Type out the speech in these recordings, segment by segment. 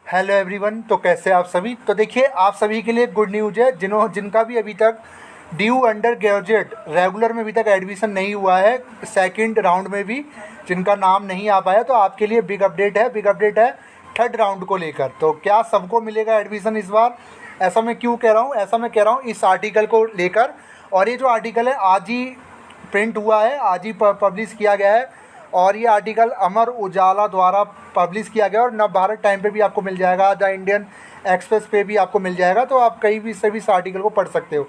Hello everyone. तो कैसे आप सभी। तो देखिए, आप सभी के लिए गुड न्यूज़ है। जिनका भी अभी तक ड्यू अंडर ग्रेजुएट रेगुलर में अभी तक एडमिशन नहीं हुआ है, सेकंड राउंड में भी जिनका नाम नहीं आ पाया, तो आपके लिए बिग अपडेट है। बिग अपडेट है थर्ड राउंड को लेकर। तो क्या सबको मिलेगा एडमिशन इस बार? ऐसा मैं क्यों कह रहा हूँ? ऐसा मैं कह रहा हूँ इस आर्टिकल को लेकर। और ये जो आर्टिकल है आज ही प्रिंट हुआ है, आज ही पब्लिश किया गया है। और ये आर्टिकल अमर उजाला द्वारा पब्लिश किया गया और नव भारत टाइम पे भी आपको मिल जाएगा, द इंडियन एक्सप्रेस पे भी आपको मिल जाएगा। तो आप कहीं भी से भी इस आर्टिकल को पढ़ सकते हो।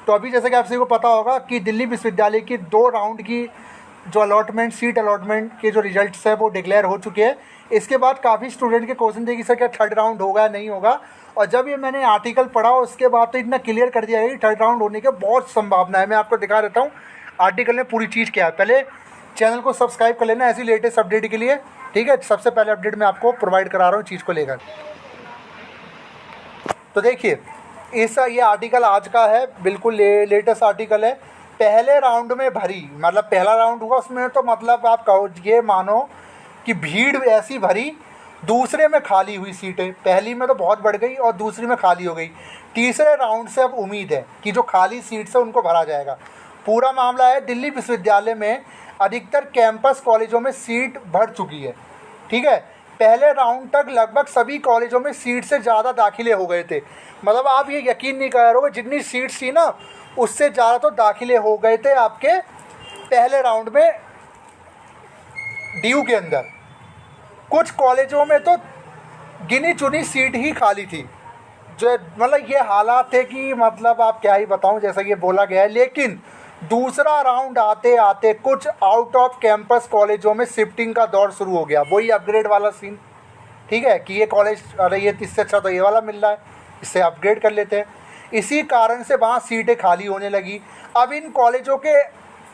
तो अभी जैसे कि आप सभी को पता होगा कि दिल्ली विश्वविद्यालय की 2 राउंड की जो अलॉटमेंट, सीट अलॉटमेंट के जो रिजल्ट्स है वो डिक्लेयर हो चुके हैं। इसके बाद काफ़ी स्टूडेंट के क्वेश्चन थे कि सर क्या थर्ड राउंड होगा या नहीं होगा। और जब ये मैंने आर्टिकल पढ़ा उसके बाद तो इतना क्लियर कर दिया गया कि थर्ड राउंड होने की बहुत संभावना है। मैं आपको दिखा देता हूँ आर्टिकल में पूरी चीज़ क्या है। पहले चैनल को सब्सक्राइब कर लेना ऐसी लेटेस्ट अपडेट के लिए, ठीक है। सबसे पहले अपडेट मैं आपको प्रोवाइड करा रहा हूँ चीज़ को लेकर। तो देखिए, ये आर्टिकल आज का है, बिल्कुल लेटेस्ट आर्टिकल है। पहले राउंड में भरी, मतलब पहला राउंड हुआ उसमें, तो मतलब आप कहो ये मानो कि भीड़ ऐसी भरी, दूसरे में खाली हुई सीटें। पहली में तो बहुत बढ़ गई और दूसरी में खाली हो गई। तीसरे राउंड से अब उम्मीद है कि जो खाली सीट्स है उनको भरा जाएगा। पूरा मामला है दिल्ली विश्वविद्यालय में अधिकतर कैंपस कॉलेजों में सीट भर चुकी है, ठीक है। पहले राउंड तक लगभग सभी कॉलेजों में सीट से ज़्यादा दाखिले हो गए थे। मतलब आप ये यकीन नहीं कर रहे हो, जितनी सीट्स थी ना उससे ज़्यादा तो दाखिले हो गए थे आपके पहले राउंड में ड्यू के अंदर। कुछ कॉलेजों में तो गिनी चुनी सीट ही खाली थी। जो मतलब ये हालात थे कि मतलब आप क्या ही बताऊं, जैसा कि ये बोला गया है। लेकिन दूसरा राउंड आते आते कुछ आउट ऑफ कैंपस कॉलेजों में शिफ्टिंग का दौर शुरू हो गया। वही अपग्रेड वाला सीन, ठीक है, कि ये कॉलेज, अरे ये इससे अच्छा तो ये वाला मिल रहा है, इससे अपग्रेड कर लेते हैं। इसी कारण से वहाँ सीटें खाली होने लगी। अब इन कॉलेजों के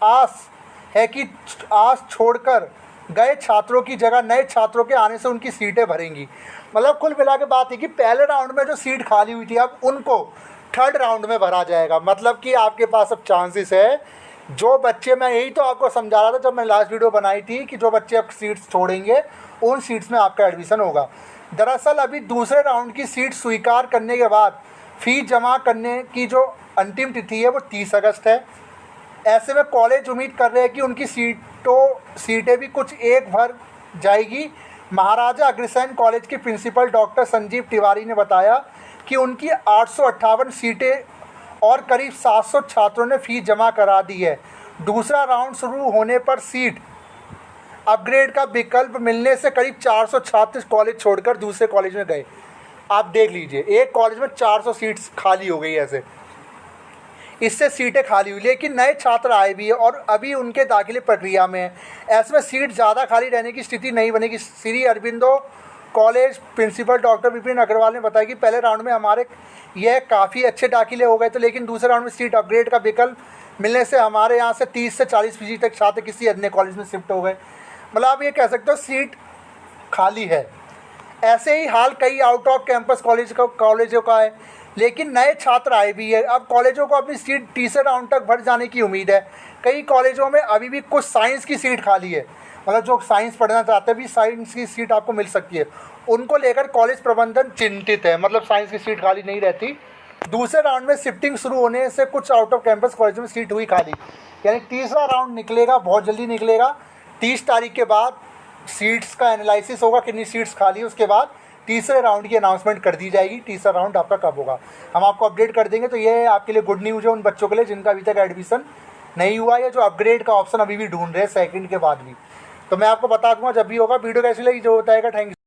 आस है कि आस छोड़कर गए छात्रों की जगह नए छात्रों के आने से उनकी सीटें भरेंगी। मतलब कुल मिला के बात है कि पहले राउंड में जो सीट खाली हुई थी अब उनको थर्ड राउंड में भरा जाएगा। मतलब कि आपके पास अब चांसेस है, जो बच्चे, मैं यही तो आपको समझा रहा था जब मैं लास्ट वीडियो बनाई थी, कि जो बच्चे अब सीट्स छोड़ेंगे उन सीट्स में आपका एडमिशन होगा। दरअसल अभी दूसरे राउंड की सीट स्वीकार करने के बाद फीस जमा करने की जो अंतिम तिथि है वो 30 अगस्त है। ऐसे में कॉलेज उम्मीद कर रहे हैं कि उनकी सीटें भी कुछ एक भर जाएगी। महाराजा अग्रसेन कॉलेज के प्रिंसिपल डॉक्टर संजीव तिवारी ने बताया कि उनकी 858 सीटें और करीब 700 छात्रों ने फीस जमा करा दी है। दूसरा राउंड शुरू होने पर सीट अपग्रेड का विकल्प मिलने से करीब 400 छात्र कॉलेज छोड़कर दूसरे कॉलेज में गए। आप देख लीजिए, एक कॉलेज में 400 सीट्स खाली हो गई। ऐसे इससे सीटें खाली हुई, लेकिन नए छात्र आए भी है और अभी उनके दाखिले प्रक्रिया में है। ऐसे में सीट ज़्यादा खाली रहने की स्थिति नहीं बनेगी। Shri Aurobindo college principal doctor Vipin Agarwal ने बताया कि पहले राउंड में हमारे यह काफ़ी अच्छे दाखिले हो गए थे, लेकिन दूसरे राउंड में सीट अपग्रेड का विकल्प मिलने से हमारे यहाँ से 30 से 40% तक छात्र किसी अन्य कॉलेज में शिफ्ट हो गए। मतलब आप ये कह सकते हो सीट खाली है। ऐसे ही हाल कई आउट ऑफ कैंपस कॉलेजों का है, लेकिन नए छात्र आए भी है। अब कॉलेजों को अपनी सीट तीसरे राउंड तक भर जाने की उम्मीद है। कई कॉलेजों में अभी भी कुछ साइंस की सीट खाली है। मतलब जो साइंस पढ़ना चाहते हैं भी साइंस की सीट आपको मिल सकती है। उनको लेकर कॉलेज प्रबंधन चिंतित है। मतलब साइंस की सीट खाली नहीं रहती। दूसरे राउंड में शिफ्टिंग शुरू होने से कुछ आउट ऑफ कैंपस कॉलेज में सीट हुई खाली। यानी तीसरा राउंड निकलेगा, बहुत जल्दी निकलेगा। 30 तारीख के बाद सीट्स का एनालिसिस होगा, कितनी सीट्स खाली है। उसके बाद तीसरे राउंड की अनाउंसमेंट कर दी जाएगी, तीसरा राउंड आपका कब होगा हम आपको अपडेट कर देंगे। तो ये आपके लिए गुड न्यूज़ है उन बच्चों के लिए जिनका अभी तक एडमिशन नहीं हुआ या जो अपग्रेड का ऑप्शन अभी भी ढूंढ रहे हैं सेकंड के बाद भी। तो मैं आपको बता दूंगा जब भी होगा। वीडियो कैसी लगी जो बताएगा। Thank you.